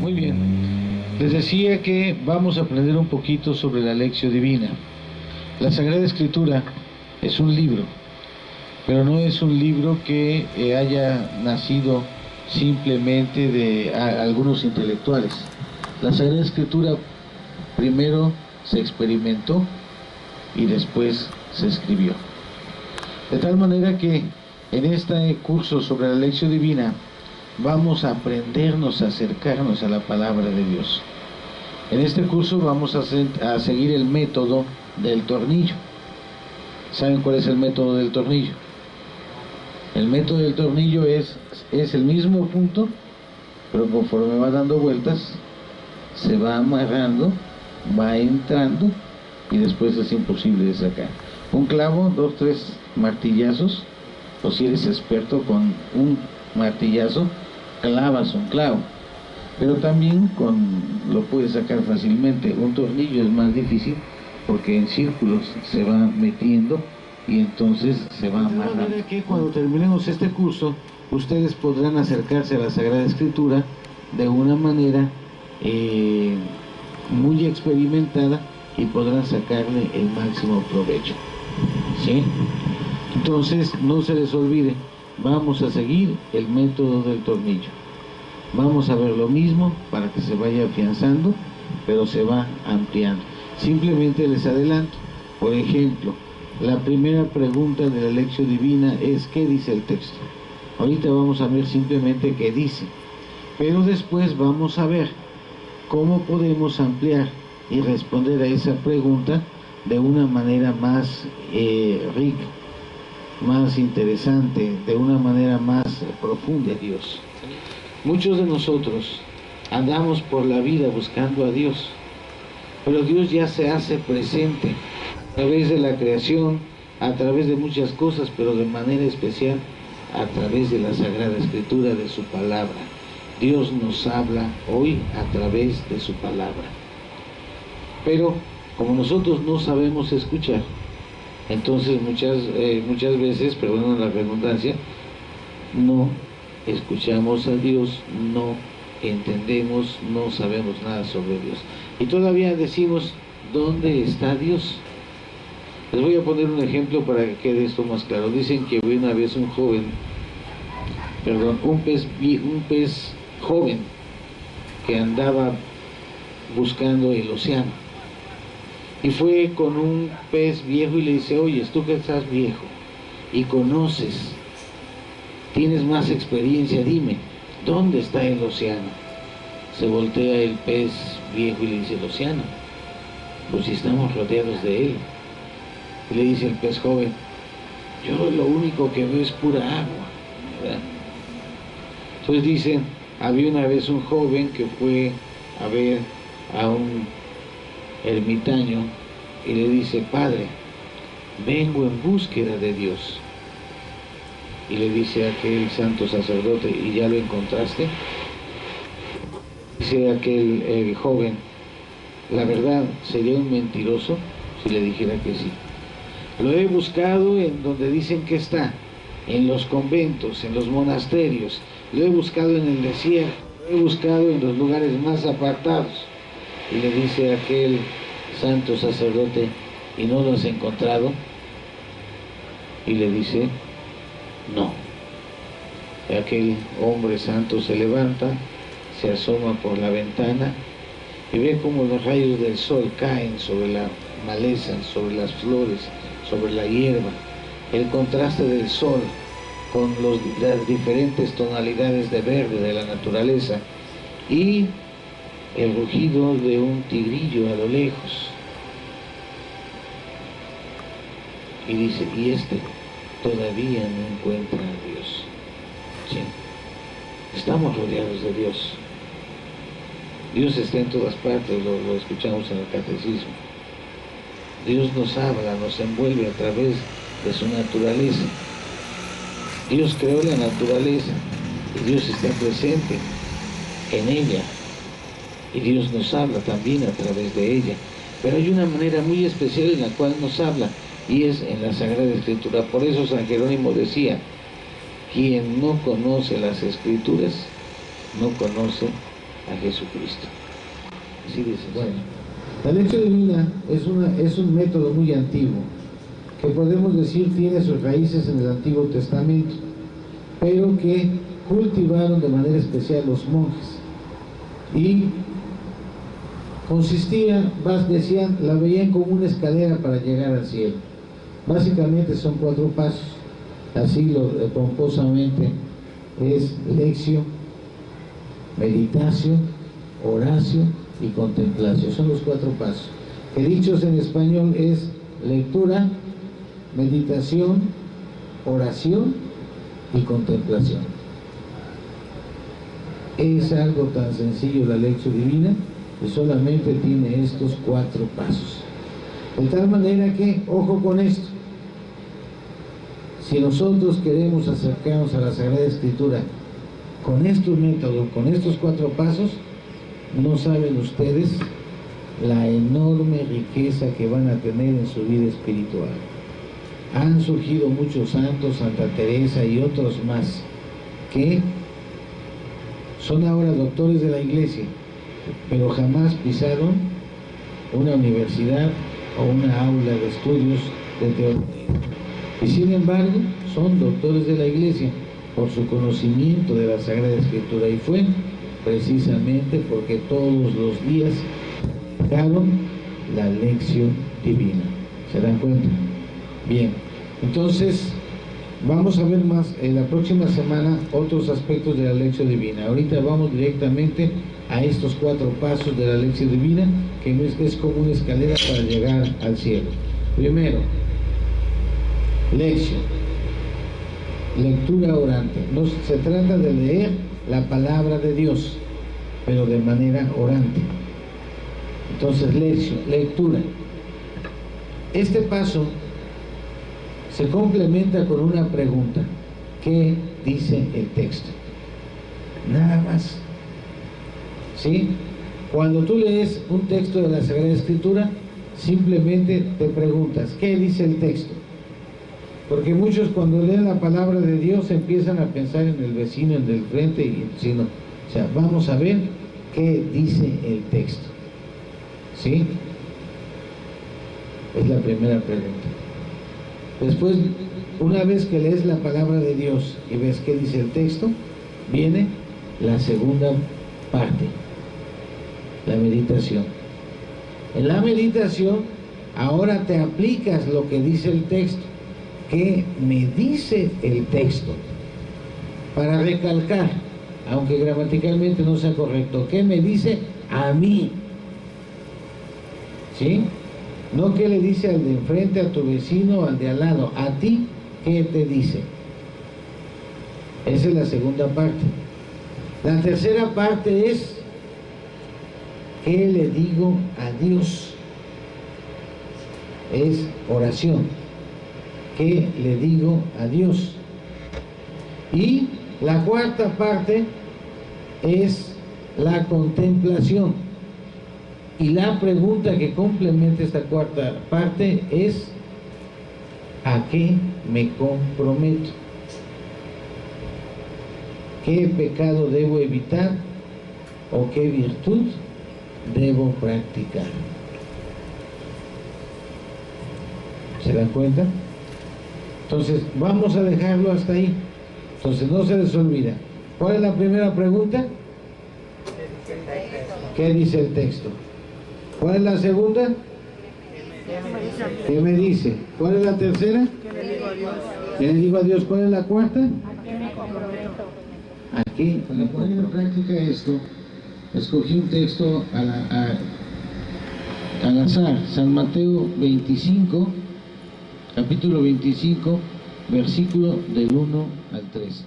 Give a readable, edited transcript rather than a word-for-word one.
Muy bien. Les decía que vamos a aprender un poquito sobre la Lectio Divina. La Sagrada Escritura es un libro, pero no es un libro que haya nacido simplemente de algunos intelectuales. La Sagrada Escritura primero se experimentó y después se escribió. De tal manera que en este curso sobre la Lectio Divina vamos a aprendernos a acercarnos a la palabra de Dios. En este curso vamos a seguir el método del tornillo. ¿Saben cuál es el método del tornillo? El método del tornillo es el mismo punto, pero conforme va dando vueltas, se va amarrando, va entrando y después es imposible de sacar. Un clavo, 2, 3 martillazos, o si eres experto con un martillazo, clavas un clavo, pero también lo puedes sacar fácilmente. Un tornillo es más difícil porque en círculos se va metiendo y entonces se va amarrando. De manera que cuando terminemos este curso, ustedes podrán acercarse a la Sagrada Escritura de una manera muy experimentada y podrán sacarle el máximo provecho. ¿Sí? Entonces, no se les olvide, vamos a seguir el método del tornillo. Vamos a ver lo mismo para que se vaya afianzando, pero se va ampliando. Simplemente les adelanto, por ejemplo, la primera pregunta de la Lectio Divina es ¿qué dice el texto? Ahorita vamos a ver simplemente qué dice, pero después vamos a ver cómo podemos ampliar y responder a esa pregunta de una manera más rica, más interesante, de una manera más profunda. Dios. Muchos de nosotros andamos por la vida buscando a Dios, pero Dios ya se hace presente a través de la creación, a través de muchas cosas, pero de manera especial a través de la Sagrada Escritura, de su palabra. Dios nos habla hoy a través de su palabra. Pero como nosotros no sabemos escuchar, entonces muchas veces, perdón la redundancia, no escuchamos a Dios, no entendemos, no sabemos nada sobre Dios. Y todavía decimos, ¿dónde está Dios? Les voy a poner un ejemplo para que quede esto más claro. Dicen que una vez un pez joven que andaba buscando el océano. Y fue con un pez viejo y le dice, oye, tú que estás viejo y conoces, tienes más experiencia, dime, ¿dónde está el océano? Se voltea el pez viejo y le dice, ¿el océano? Pues si estamos rodeados de él. Y le dice el pez joven, yo lo único que veo es pura agua, ¿verdad? Entonces dicen, había una vez un joven que fue a ver a un ermitaño y le dice, padre, vengo en búsqueda de Dios. Y le dice aquel santo sacerdote, ¿y ya lo encontraste? Dice aquel joven, la verdad, sería un mentiroso si le dijera que sí. Lo he buscado en donde dicen que está, en los conventos, en los monasterios, lo he buscado en el desierto, lo he buscado en los lugares más apartados. Y le dice aquel santo sacerdote, ¿y no lo has encontrado? Y le dice, no. Aquel hombre santo se levanta, se asoma por la ventana y ve cómo los rayos del sol caen sobre la maleza, sobre las flores, sobre la hierba. El contraste del sol con las diferentes tonalidades de verde de la naturaleza y el rugido de un tigrillo a lo lejos. Y dice, y todavía no encuentra a Dios. ¿Sí? Estamos rodeados de Dios. Dios está en todas partes, lo escuchamos en el catecismo. Dios nos habla, nos envuelve a través de su naturaleza. Dios creó la naturaleza y Dios está presente en ella. Y Dios nos habla también a través de ella. Pero hay una manera muy especial en la cual nos habla, y es en la Sagrada Escritura. Por eso San Jerónimo decía, quien no conoce las Escrituras, no conoce a Jesucristo. Así dice. Bueno, la lección divina es un método muy antiguo, que podemos decir tiene sus raíces en el Antiguo Testamento, pero que cultivaron de manera especial los monjes. Y consistía, decían, la veían como una escalera para llegar al cielo. Básicamente son 4 pasos, así pomposamente es lectio, meditatio, oratio y contemplación. Son los 4 pasos, que dichos en español es lectura, meditación, oración y contemplación. Es algo tan sencillo la lección divina, que solamente tiene estos 4 pasos. De tal manera que, ojo con esto, si nosotros queremos acercarnos a la Sagrada Escritura con estos métodos, con estos 4 pasos, no saben ustedes la enorme riqueza que van a tener en su vida espiritual. Han surgido muchos santos, Santa Teresa y otros más, que son ahora doctores de la Iglesia, pero jamás pisaron una universidad o una aula de estudios de teología. Y sin embargo, son doctores de la Iglesia por su conocimiento de la Sagrada Escritura, y fue precisamente porque todos los días practicaron la lección divina. ¿Se dan cuenta? Bien, entonces vamos a ver más en la próxima semana otros aspectos de la lección divina. Ahorita vamos directamente a estos 4 pasos de la lección divina, que es como una escalera para llegar al cielo. Primero, lección, lectura orante. No se trata de leer la palabra de Dios, pero de manera orante. Entonces, lección, lectura. Este paso se complementa con una pregunta: ¿qué dice el texto? Nada más. ¿Sí? Cuando tú lees un texto de la Sagrada Escritura, simplemente te preguntas, ¿qué dice el texto? Porque muchos cuando leen la palabra de Dios empiezan a pensar en el vecino, en el frente, y sino, o sea, vamos a ver qué dice el texto. ¿Sí? Es la primera pregunta. Después, una vez que lees la palabra de Dios y ves qué dice el texto, viene la segunda parte, la meditación. En la meditación, ahora te aplicas lo que dice el texto. ¿Qué me dice el texto? Para recalcar, aunque gramaticalmente no sea correcto, ¿qué me dice a mí? ¿Sí? No qué le dice al de enfrente, a tu vecino, al de al lado. A ti, ¿qué te dice? Esa es la segunda parte. La tercera parte es: ¿qué le digo a Dios? Es oración. ¿Qué le digo a Dios? Y la cuarta parte es la contemplación. Y la pregunta que complementa esta cuarta parte es: ¿a qué me comprometo? ¿Qué pecado debo evitar o qué virtud debo practicar? ¿Se dan cuenta? Entonces, vamos a dejarlo hasta ahí. Entonces, no se les olvida. ¿Cuál es la primera pregunta? ¿Qué dice el texto? ¿Cuál es la segunda? ¿Qué me dice? ¿Cuál es la tercera? ¿Qué le digo a Dios? ¿Cuál es la cuarta? Aquí, para poner en práctica esto, escogí un texto al azar, San Mateo 25, capítulo 25, versículo del 1 al 3.